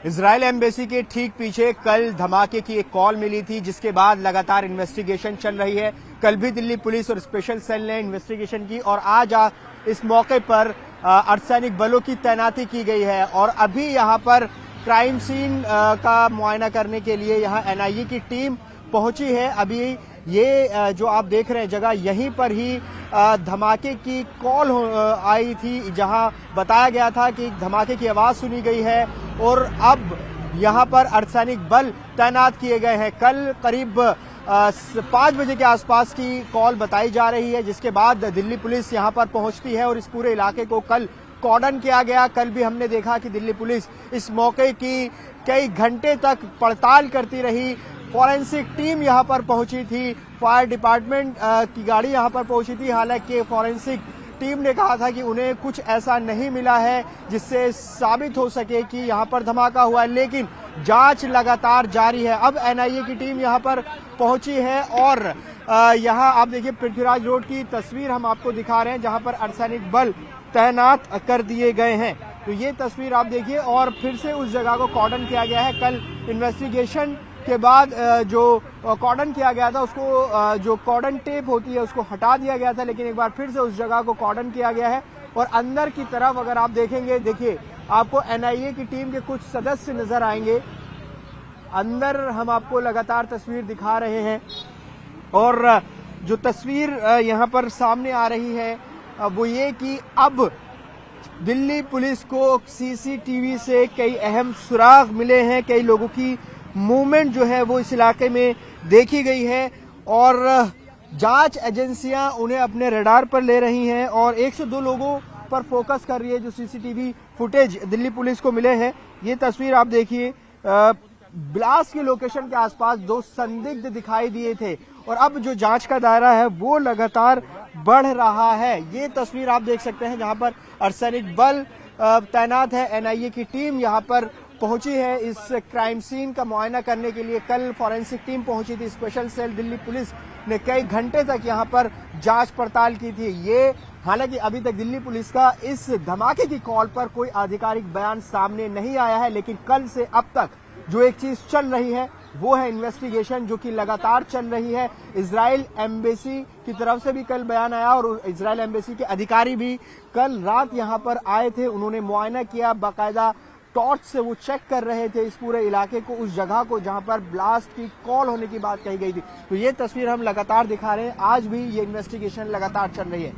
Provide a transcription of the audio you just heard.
Israel embassy के ठीक पीछे कल धमाके की एक कॉल मिली थी, जिसके बाद लगातार इन्वेस्टिगेशन चल रही है। कल भी दिल्ली पुलिस और स्पेशल सेल ने इन्वेस्टिगेशन की और आज इस मौके पर अर्धसैनिक बलों की तैनाती की गई है और अभी यहां पर क्राइम सीन का मुआयना करने के लिए यहां एनआईए की टीम पहुंची है। अभी ये जो आप देख रहे हैं जगह, यहीं पर ही धमाके की कॉल आई थी, जहां बताया गया था कि धमाके की आवाज सुनी गई है और अब यहां पर अर्धसैनिक बल तैनात किए गए हैं। कल करीब 5 बजे के आसपास की कॉल बताई जा रही है, जिसके बाद दिल्ली पुलिस यहां पर पहुंचती है और इस पूरे इलाके को कल कॉर्डन किया गया। कल भी हमने देखा कि दिल्ली पुलिस इस मौके की कई घंटे तक पड़ताल करती रही। फॉरेंसिक टीम यहां पर पहुंची थी, फायर डिपार्टमेंट की गाड़ी यहां पर पहुंची थी। हालांकि फॉरेंसिक टीम ने कहा था कि उन्हें कुछ ऐसा नहीं मिला है जिससे साबित हो सके कि यहां पर धमाका हुआ है, लेकिन जांच लगातार जारी है। अब एनआईए की टीम यहां पर पहुंची है और यहां आप देखिए पृथ्वीराज रोड की तस्वीर हम आपको दिखा रहे हैं, जहां पर अर्धसैनिक बल तैनात कर दिए गए हैं। तो ये तस्वीर आप देखिए और फिर से उस जगह को कॉर्डन किया गया है। कल इन्वेस्टिगेशन के बाद जो कॉर्डन किया गया था, उसको जो कॉर्डन टेप होती है उसको हटा दिया गया था, लेकिन एक बार फिर से उस जगह को कॉर्डन किया गया है। और अंदर की तरफ अगर आप देखेंगे, देखिए आपको एनआईए की टीम के कुछ सदस्य नजर आएंगे। अंदर हम आपको लगातार तस्वीर दिखा रहे हैं और जो तस्वीर यहां पर सामने आ रही है वो ये कि अब दिल्ली पुलिस को सीसीटीवी से कई अहम सुराग मिले हैं, कई लोगों की मूवमेंट जो है वो इस इलाके में देखी गई है और जांच एजेंसियां उन्हें अपने रडार पर ले रही हैं और 1 से 2 लोगों पर फोकस कर रही है। जो सीसीटीवी फुटेज दिल्ली पुलिस को मिले हैं, ये तस्वीर आप देखिए, ब्लास्ट की लोकेशन के आसपास 2 संदिग्ध दिखाई दिए थे और अब जो जांच का दायरा है वो लगातार बढ़ रहा है। ये तस्वीर आप देख सकते हैं, जहां पर अर्धसैनिक बल तैनात है। एनआईए की टीम यहां पर पहुंची है इस क्राइम सीन का मुआयना करने के लिए। कल फॉरेंसिक टीम पहुंची थी, स्पेशल सेल दिल्ली पुलिस ने कई घंटे तक यहां पर जांच पड़ताल की थी। ये हालांकि अभी तक दिल्ली पुलिस का इस धमाके की कॉल पर कोई आधिकारिक बयान सामने नहीं आया है, लेकिन कल से अब तक जो एक चीज चल रही है वो है इन्वेस्टिगेशन, जो कि लगातार चल रही है। इजराइल एम्बेसी की तरफ से भी कल बयान आया और इजराइल एम्बेसी के अधिकारी भी कल रात यहां पर आए थे। उन्होंने मुआयना किया, बाकायदा टॉर्च से वो चेक कर रहे थे इस पूरे इलाके को, उस जगह को जहां पर ब्लास्ट की कॉल होने की बात कही गई थी। तो ये तस्वीर हम लगातार दिखा रहे हैं, आज भी ये इन्वेस्टिगेशन लगातार चल रही है।